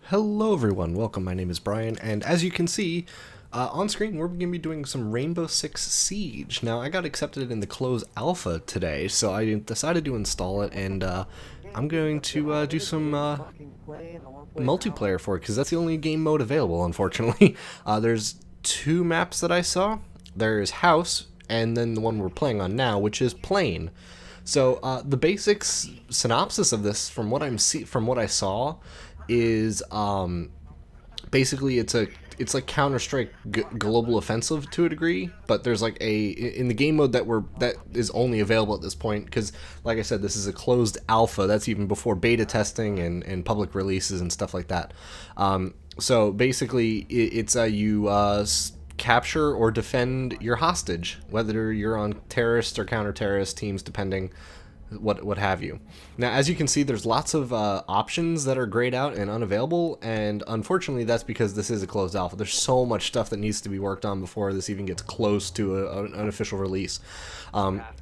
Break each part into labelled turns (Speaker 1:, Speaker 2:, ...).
Speaker 1: Hello everyone, welcome, my name is Brian, and as you can see, on screen we're going to be doing some Rainbow Six Siege. Now, I got accepted in the closed alpha today, so I decided to install it, and I'm going to do some multiplayer for it, because that's the only game mode available, unfortunately. There's two maps that I saw. There's House, and then the one we're playing on now, which is Plane. So the basics synopsis of this, from what I saw, is basically it's like Counter-Strike Global Offensive to a degree, but there's like in the game mode that is only available at this point, because like I said, this is a closed alpha. That's even before beta testing and public releases and stuff like that. So basically it's you capture or defend your hostage, whether you're on terrorist or counter-terrorist teams, depending what have you. Now, as you can see, there's lots of options that are grayed out and unavailable, and unfortunately that's because this is a closed alpha. There's so much stuff that needs to be worked on before this even gets close to an official release.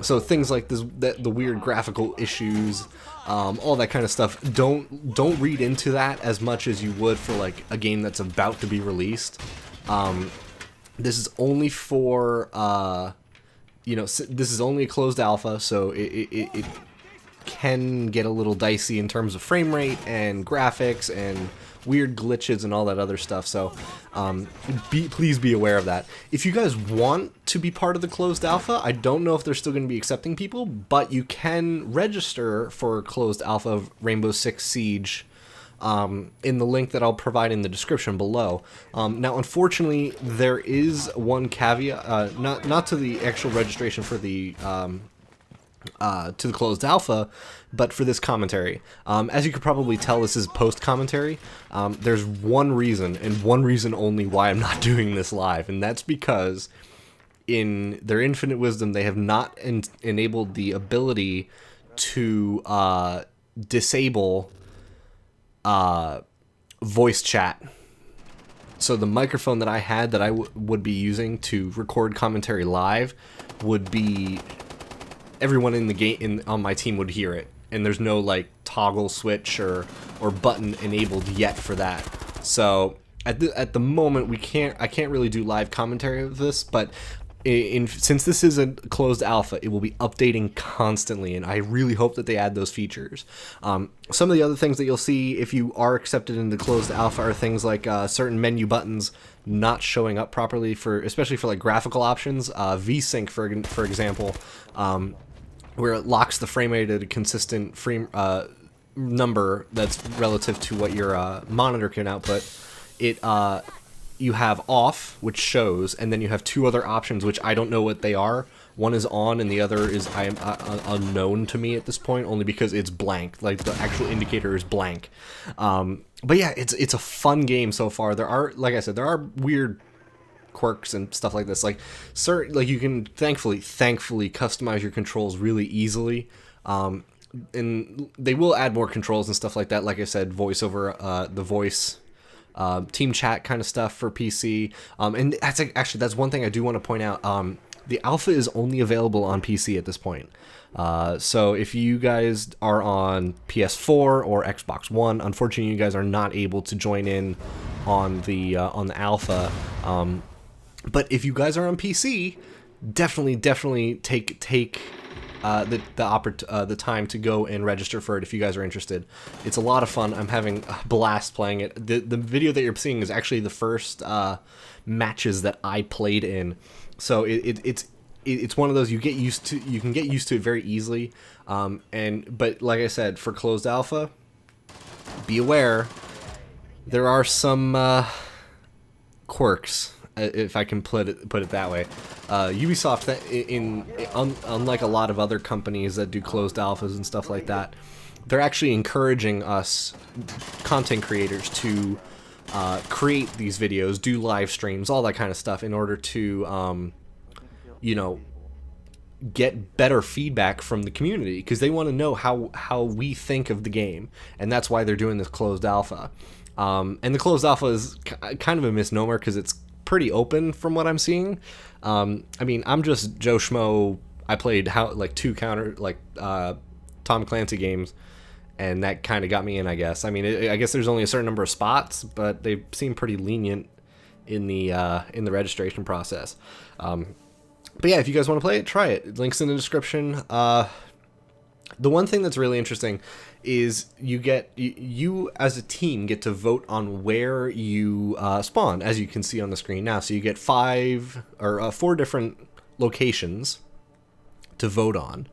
Speaker 1: So things like this, the weird graphical issues, all that kind of stuff, don't read into that as much as you would for like a game that's about to be released. This is only for this is only a closed alpha, so it can get a little dicey in terms of frame rate and graphics and weird glitches and all that other stuff. So please be aware of that. If you guys want to be part of the closed alpha, I don't know if they're still going to be accepting people, but you can register for closed alpha of Rainbow Six Siege in the link that I'll provide in the description below. Now, unfortunately, there is one caveat, not to the actual registration for the to the closed alpha, but for this commentary. As you could probably tell, this is post commentary. There's one reason, and one reason only, why I'm not doing this live, and that's because in their infinite wisdom, they have not enabled the ability to disable voice chat. So the microphone that I had that I would be using to record commentary live would be, everyone in the game on my team would hear it, and there's no like toggle switch or button enabled yet for that. So at the moment I can't really do live commentary of this, but since this is a closed alpha, it will be updating constantly, and I really hope that they add those features. Some of the other things that you'll see if you are accepted into closed alpha are things like certain menu buttons not showing up properly, especially for like graphical options. VSync, for example, where it locks the frame rate at a consistent frame number that's relative to what your monitor can output. You have off, which shows, and then you have two other options, which I don't know what they are. One is on, and the other is unknown to me at this point, only because it's blank. Like, the actual indicator is blank. But yeah, it's a fun game so far. There are, like I said, there are weird quirks and stuff like this. Like you can thankfully customize your controls really easily. And they will add more controls and stuff like that. Like I said, voiceover, the voice. Team chat kind of stuff for PC, and that's one thing I do want to point out. The alpha is only available on PC at this point, so if you guys are on PS4 or Xbox One, unfortunately you guys are not able to join in on the alpha. But if you guys are on PC, definitely take the time to go and register for it if you guys are interested. It's a lot of fun. I'm having a blast playing it. The video that you're seeing is actually the first matches that I played in, so it's one of those you can get used to it very easily. But like I said, for closed alpha, be aware there are some quirks, if I can put it that way. Ubisoft, unlike a lot of other companies that do closed alphas and stuff like that, they're actually encouraging us content creators to create these videos, do live streams, all that kind of stuff, in order to get better feedback from the community, because they want to know how we think of the game, and that's why they're doing this closed alpha. And the closed alpha is kind of a misnomer, because it's pretty open from what I'm seeing. I mean, I'm just Joe Schmo. I played two Tom Clancy games, and that kind of got me in, I guess. I mean, I guess there's only a certain number of spots, but they seem pretty lenient in the registration process. But yeah, if you guys want to play it, try it. Links in the description. The one thing that's really interesting is you as a team get to vote on where you spawn, as you can see on the screen now. So you get 4 different locations to vote on.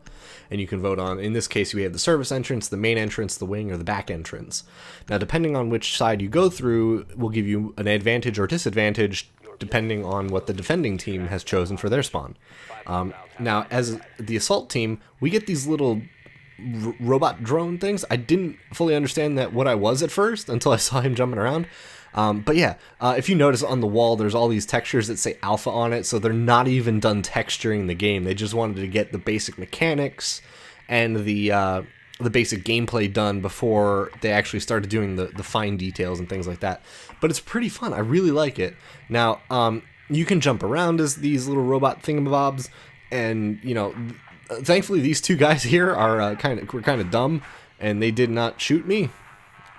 Speaker 1: And you can vote on, in this case, we have the service entrance, the main entrance, the wing, or the back entrance. Now, depending on which side you go through, will give you an advantage or disadvantage depending on what the defending team has chosen for their spawn. Now, as the assault team, we get these little robot drone things. I didn't fully understand what I was at first until I saw him jumping around. But yeah, if you notice on the wall, there's all these textures that say alpha on it, so they're not even done texturing the game. They just wanted to get the basic mechanics and the basic gameplay done before they actually started doing the fine details and things like that. But it's pretty fun. I really like it. Now, you can jump around as these little robot thingamabobs, and you know, thankfully these 2 guys here are kind of dumb, and they did not shoot me,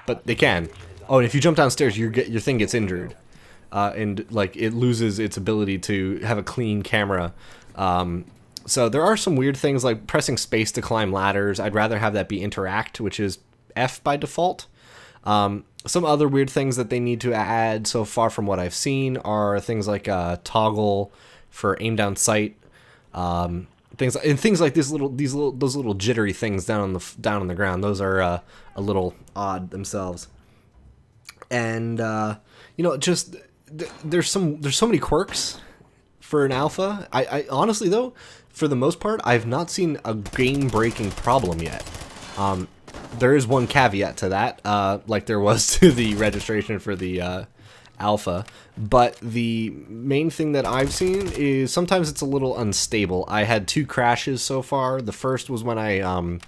Speaker 1: but they can. Oh, and if you jump downstairs, your thing gets injured, and like it loses its ability to have a clean camera. So there are some weird things like pressing space to climb ladders. I'd rather have that be interact, which is F by default. Some other weird things that they need to add so far from what I've seen are things like toggle for aim down sight, things like those little jittery things down on the ground. Those are a little odd themselves. And you know, just there's so many quirks for an alpha. I honestly though, for the most part, I've not seen a game-breaking problem yet. There is one caveat to that, like there was to the registration for the alpha, but the main thing that I've seen is sometimes it's a little unstable. I had 2 crashes so far. The first was when I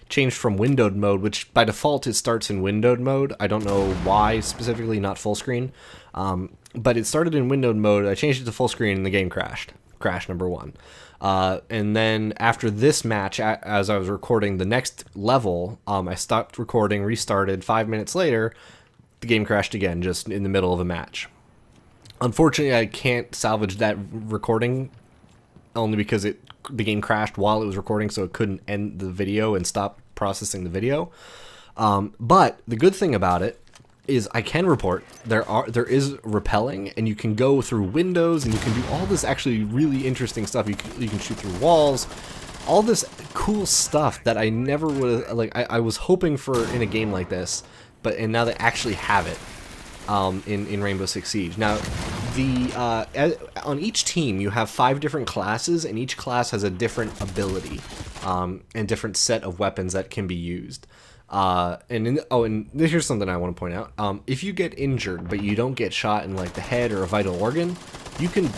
Speaker 1: changed from windowed mode, which by default it starts in windowed mode. I don't know why specifically, not full screen, but it started in windowed mode. I changed it to full screen and the game crashed. Crash number 1. And then after this match, as I was recording the next level, I stopped recording, restarted. 5 minutes later, the game crashed again, just in the middle of a match. Unfortunately, I can't salvage that recording, only because the game crashed while it was recording, so it couldn't end the video and stop processing the video. But the good thing about it is I can report. There is rappelling, and you can go through windows, and you can do all this actually really interesting stuff. You can shoot through walls, all this cool stuff that I never would have, like, I was hoping for in a game like this, and now they actually have it in Rainbow Six Siege. Now, on each team you have 5 different classes, and each class has a different ability and different set of weapons that can be used. And here's something I want to point out. If you get injured but you don't get shot in like the head or a vital organ, you can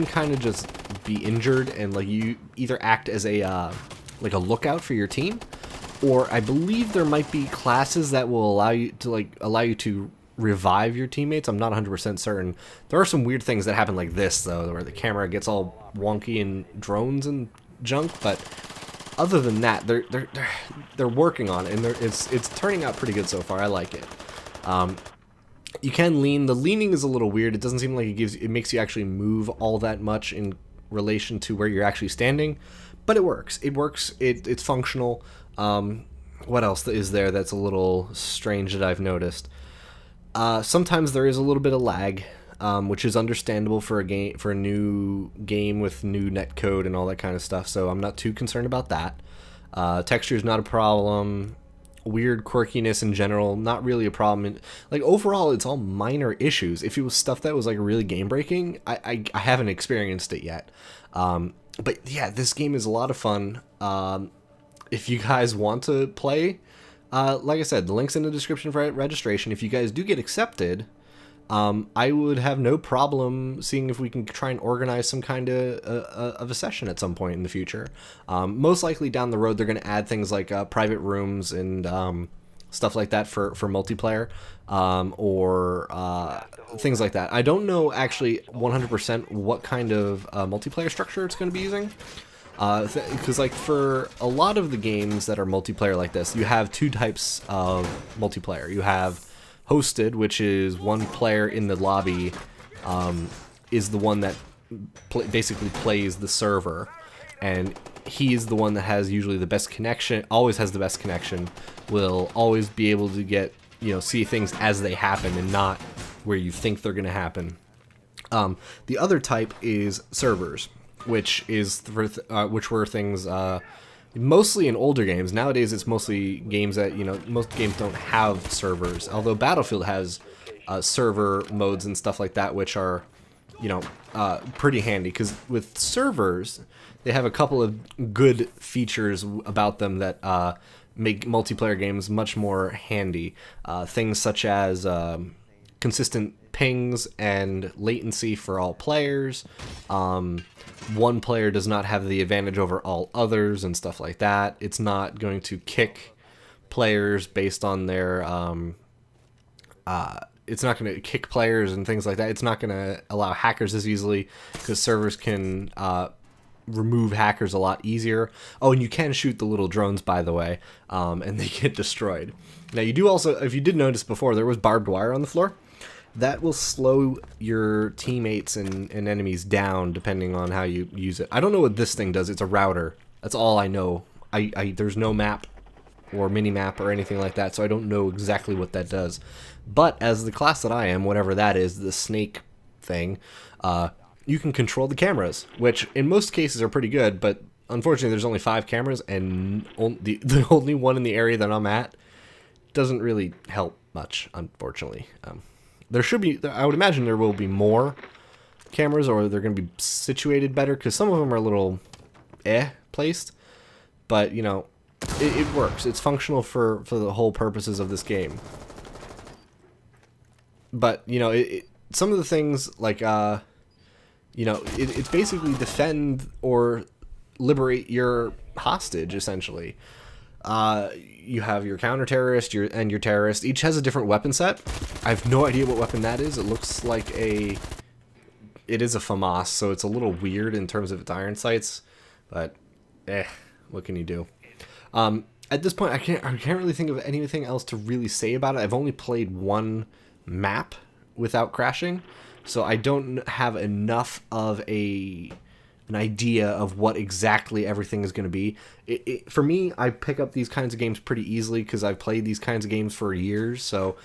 Speaker 1: kind of just be injured, and like you either act as a lookout for your team, or I believe there might be classes that will allow you to revive your teammates. I'm not 100% certain. There are some weird things that happen like this though, where the camera gets all wonky and drones and junk, but other than that, they're working on it, and it's turning out pretty good so far. I like it. You can lean. The leaning is a little weird. It doesn't seem like it makes you actually move all that much in relation to where you're actually standing, but it works. It's functional. What else is there that's a little strange that I've noticed? Sometimes there is a little bit of lag, which is understandable for a new game with new netcode and all that kind of stuff. So I'm not too concerned about that. Texture is not a problem. Weird quirkiness in general, not really a problem. Like overall, it's all minor issues. If it was stuff that was like really game breaking, I haven't experienced it yet. But yeah, this game is a lot of fun. If you guys want to play, like I said, the link's in the description for registration. If you guys do get accepted, I would have no problem seeing if we can try and organize some kind of a session at some point in the future. Most likely down the road, they're going to add things like private rooms and stuff like that for multiplayer, or things like that. I don't know actually 100% what kind of multiplayer structure it's going to be using. Because like for a lot of the games that are multiplayer like this, you have two types of multiplayer. You have hosted, which is one player in the lobby is the one that basically plays the server, and he is the one that has usually the best connection, always has the best connection, will always be able to get, you know, see things as they happen and not where you think they're going to happen. The other type is servers, which is which were things mostly in older games. Nowadays, it's mostly games that, you know, most games don't have servers. Although Battlefield has server modes and stuff like that, which are, you know, pretty handy. Because with servers, they have a couple of good features about them that make multiplayer games much more handy. Things such as consistent pings and latency for all players. One player does not have the advantage over all others and stuff like that. It's not going to kick players based on their it's not going to kick players and things like that. It's not going to allow hackers as easily, because servers can remove hackers a lot easier. Oh, and you can shoot the little drones, by the way, and they get destroyed. Now, you do also, if you did notice before, there was barbed wire on the floor. That will slow your teammates and enemies down depending on how you use it. I don't know what this thing does. It's a router. That's all I know. There's no map or mini-map or anything like that, so I don't know exactly what that does. But as the class that I am, whatever that is, the snake thing, you can control the cameras, which in most cases are pretty good, but unfortunately there's only 5 cameras, and the only one in the area that I'm at doesn't really help much, unfortunately. There should be, I would imagine there will be more cameras, or they're going to be situated better, because some of them are a little placed, but, you know, it works. It's functional for the whole purposes of this game. But, you know, some of the things, like, you know, it's basically defend or liberate your hostage, essentially. You have your counter-terrorist and your terrorist. Each has a different weapon set. I have no idea what weapon that is. It looks like it is a FAMAS, so it's a little weird in terms of its iron sights. But, what can you do? At this point, I can't really think of anything else to really say about it. I've only played one map without crashing, so I don't have enough of an idea of what exactly everything is going to be. For me, I pick up these kinds of games pretty easily because I've played these kinds of games for years. So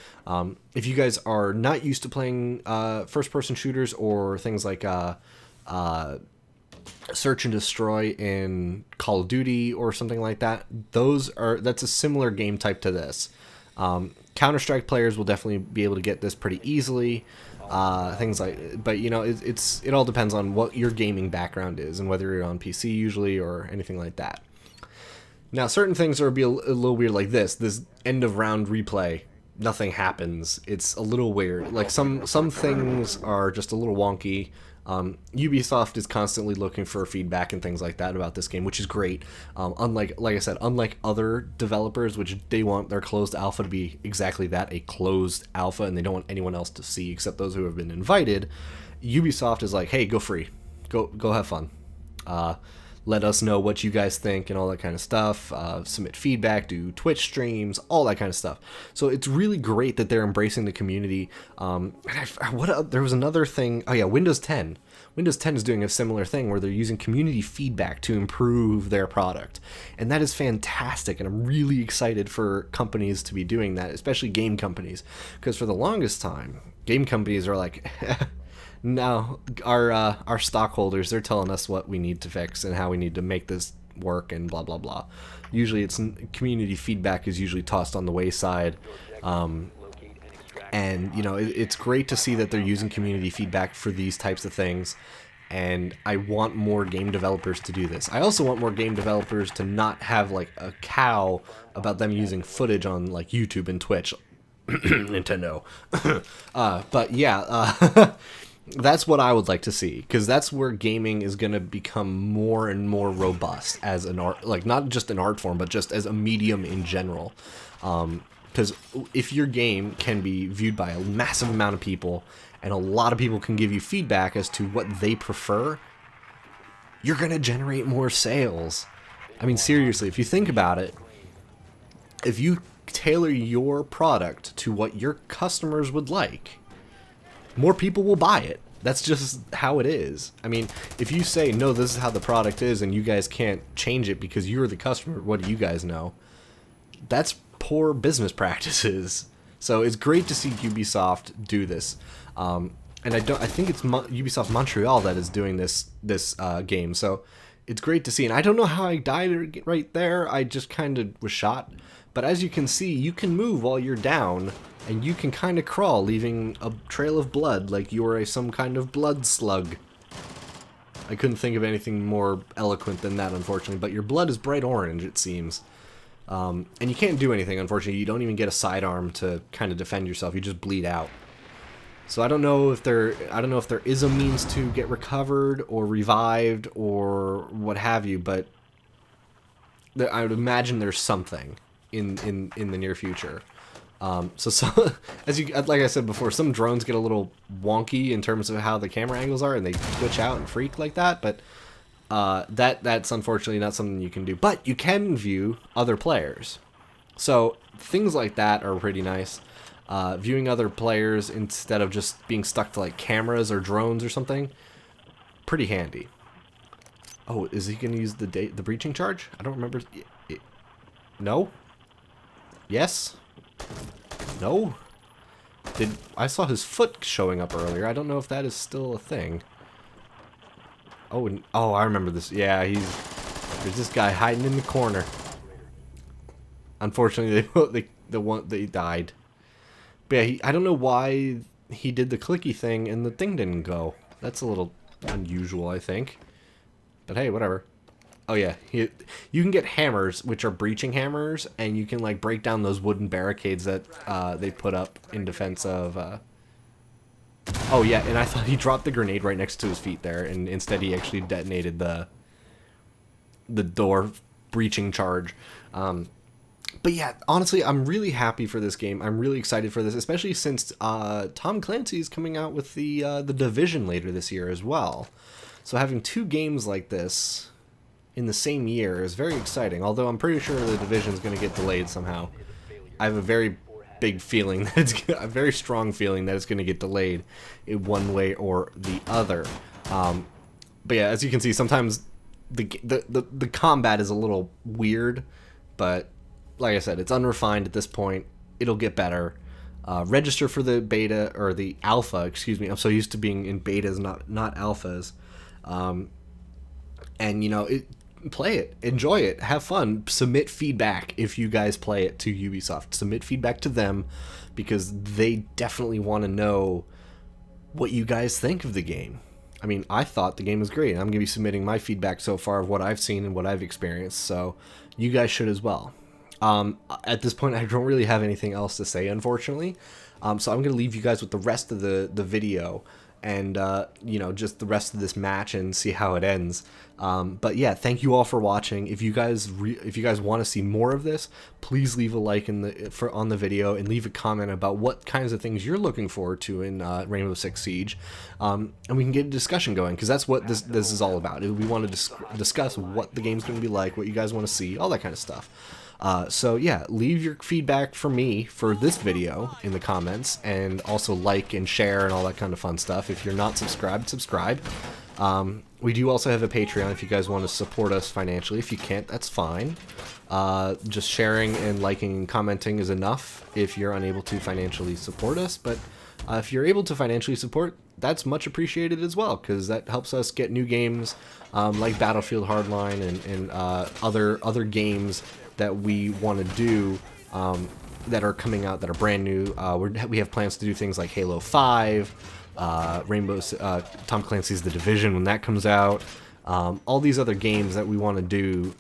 Speaker 1: if you guys are not used to playing first-person shooters or things like Search and Destroy in Call of Duty or something like that, that's a similar game type to this. Counter-Strike players will definitely be able to get this pretty easily. Things like, but you know, it all depends on what your gaming background is and whether you're on PC usually or anything like that. Now, certain things are a little weird, like this end of round replay. Nothing happens. It's a little weird. Like some things are just a little wonky. Ubisoft is constantly looking for feedback and things like that about this game, which is great. Like I said, unlike other developers, which they want their closed alpha to be exactly that, a closed alpha, and they don't want anyone else to see except those who have been invited, Ubisoft is like, hey, go free. Go have fun. Let us know what you guys think and all that kind of stuff. Submit feedback, do Twitch streams, all that kind of stuff. So it's really great that they're embracing the community. There was another thing. Oh yeah, Windows 10. Windows 10 is doing a similar thing where they're using community feedback to improve their product. And that is fantastic, and I'm really excited for companies to be doing that, especially game companies. Because for the longest time, game companies are like... No, our stockholders, they're telling us what we need to fix and how we need to make this work and blah, blah, blah. Usually it's community feedback is usually tossed on the wayside. And, you know, it's great to see that they're using community feedback for these types of things. And I want more game developers to do this. I also want more game developers to not have, like, a cow about them using footage on, like, YouTube and Twitch. Nintendo. But, yeah, that's what I would like to see, because that's where gaming is going to become more and more robust as an art, like not just an art form, but just as a medium in general. Because if your game can be viewed by a massive amount of people, and a lot of people can give you feedback as to what they prefer, you're going to generate more sales. I mean, seriously, if you think about it, if you tailor your product to what your customers would like, more people will buy it. That's just how it is. I mean, if you say, no, this is how the product is, and you guys can't change it because you're the customer, what do you guys know? That's poor business practices. So it's great to see Ubisoft do this. And I think it's Ubisoft Montreal that is doing this game. So it's great to see. And I don't know how I died right there. I just kind of was shot. But as you can see, you can move while you're down, and you can kind of crawl, leaving a trail of blood like you're some kind of blood slug. I couldn't think of anything more eloquent than that, unfortunately, but your blood is bright orange, it seems. And you can't do anything, unfortunately. You don't even get a sidearm to kind of defend yourself. You just bleed out. So I don't know if there is a means to get recovered or revived or what have you, but I would imagine there's something in the near future. Like I said before, some drones get a little wonky in terms of how the camera angles are, and they glitch out and freak like that. But that's unfortunately not something you can do. But you can view other players, so things like that are pretty nice. Viewing other players instead of just being stuck to like cameras or drones or something, pretty handy. Oh, is he gonna use the breaching charge? I don't remember. No. Yes. No? I saw his foot showing up earlier. I don't know if that is still a thing. Oh, I remember this. Yeah, there's this guy hiding in the corner. Unfortunately, they died. But yeah, I don't know why he did the clicky thing and the thing didn't go. That's a little unusual, I think. But hey, whatever. Oh yeah, you can get hammers, which are breaching hammers, and you can like break down those wooden barricades that they put up in defense of. Oh yeah, and I thought he dropped the grenade right next to his feet there, and instead he actually detonated the door breaching charge. But yeah, honestly, I'm really happy for this game. I'm really excited for this, especially since Tom Clancy is coming out with the Division later this year as well. So having two games like this in the same year is very exciting, although I'm pretty sure the Division is going to get delayed somehow. I have a very big feeling that a very strong feeling that it's going to get delayed in one way or the other. But yeah, as you can see, sometimes the combat is a little weird, but like I said, it's unrefined at this point. It'll get better. Register for the beta, or the alpha, excuse me. I'm so used to being in betas, not alphas. And you know, play it, enjoy it, have fun, submit feedback if you guys play it to Ubisoft. Submit feedback to them, because they definitely want to know what you guys think of the game. I mean, I thought the game was great. I'm going to be submitting my feedback so far of what I've seen and what I've experienced, so you guys should as well. At this point, I don't really have anything else to say, unfortunately. So I'm going to leave you guys with the rest of the video, and you know, just the rest of this match and see how it ends. But yeah, thank you all for watching. If you guys want to see more of this, please leave a like on the video, and leave a comment about what kinds of things you're looking forward to in Rainbow Six Siege, and we can get a discussion going, because that's what this is all about. We want to discuss what the game's going to be like, what you guys want to see, all that kind of stuff. So yeah, leave your feedback for me for this video in the comments, and also like and share and all that kind of fun stuff. If you're not subscribed, subscribe. We do also have a Patreon if you guys want to support us financially. If you can't, that's fine. Just sharing and liking and commenting is enough if you're unable to financially support us. But if you're able to financially support, that's much appreciated as well, because that helps us get new games like Battlefield Hardline and other games that we want to do that are coming out, that are brand new. We have plans to do things like Halo 5, Tom Clancy's The Division when that comes out. All these other games that we want to do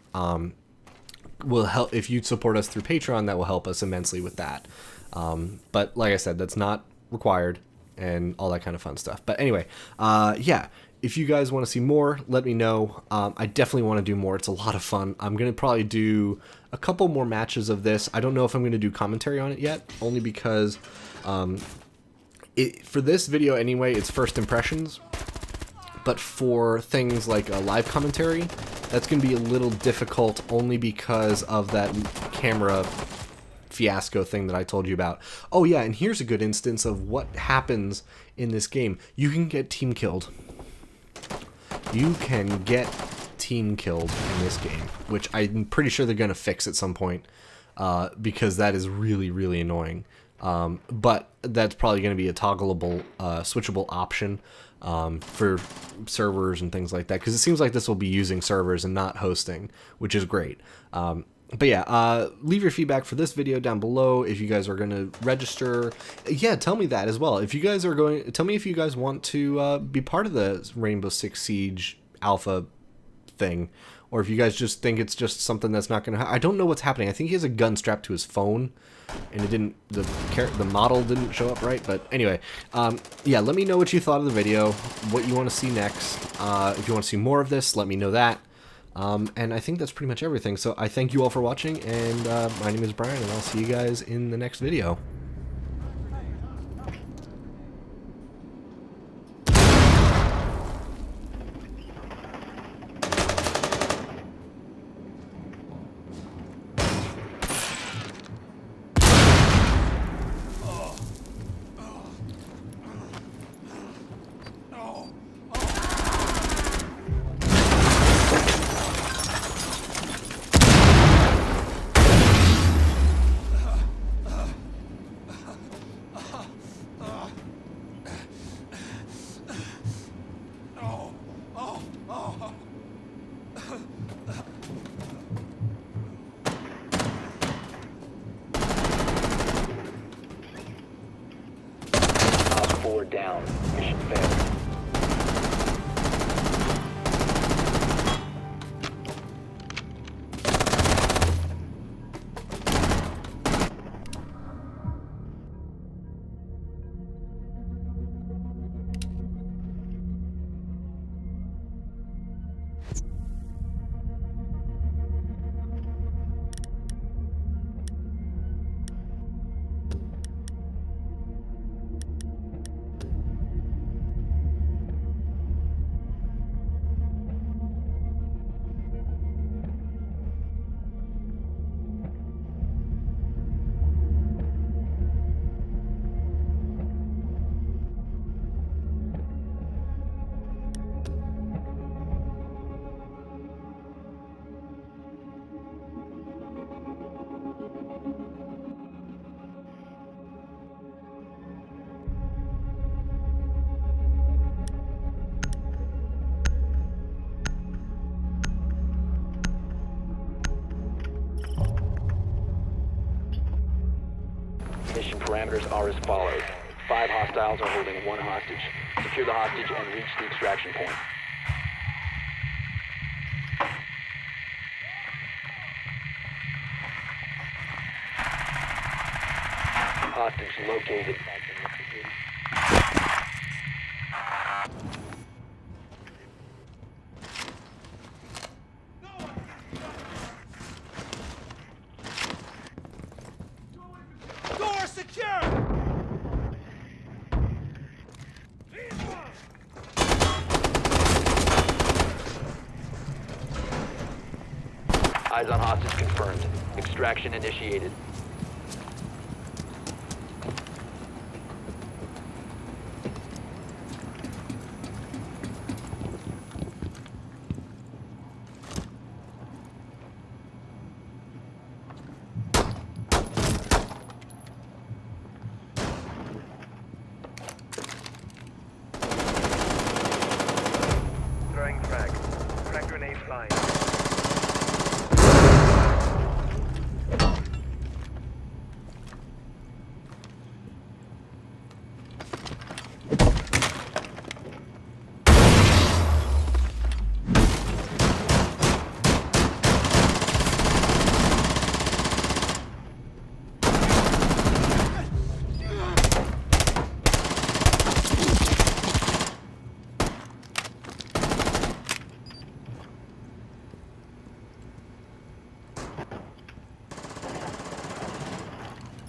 Speaker 1: will help. If you support us through Patreon, that will help us immensely with that. But like I said, that's not required, and all that kind of fun stuff. But anyway, yeah. If you guys want to see more, let me know. I definitely want to do more. It's a lot of fun. I'm going to probably do a couple more matches of this. I don't know if I'm going to do commentary on it yet, only because for this video anyway, it's first impressions. But for things like live commentary, that's going to be a little difficult only because of that camera fiasco thing that I told you about. Oh yeah, and here's a good instance of what happens in this game. You can get team killed. You can get team killed in this game, which I'm pretty sure they're going to fix at some point, because that is really, really annoying. But that's probably going to be a toggleable, switchable option for servers and things like that, because it seems like this will be using servers and not hosting, which is great. But yeah, leave your feedback for this video down below. If you guys are going to register, yeah, tell me that as well. If you guys are going, tell me if you guys want to be part of the Rainbow Six Siege alpha thing, or if you guys just think it's just something that's not going to. I don't know what's happening. I think he has a gun strapped to his phone, and it didn't. The model didn't show up right. But anyway, yeah, let me know what you thought of the video, what you want to see next. If you want to see more of this, let me know that. And I think that's pretty much everything. So I thank you all for watching, and my name is Brian, and I'll see you guys in the next video.
Speaker 2: Down. Mission failed. Mission parameters are as follows. 5 hostiles are holding 1 hostage. Secure the hostage and reach the extraction point. Hostage located.
Speaker 3: Door secure!
Speaker 2: Eyes on hostage confirmed. Extraction initiated.
Speaker 3: Throwing frag. Frag grenade flying.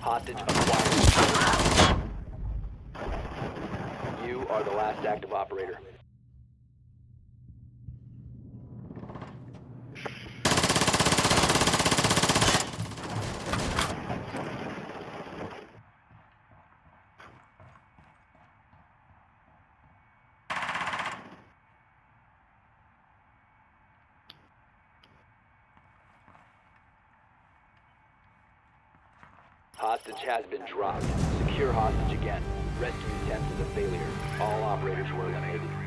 Speaker 2: Hostage acquired. You are the last active operator. Hostage has been dropped. Secure hostage again. Rescue attempt is a failure. All operators were eliminated.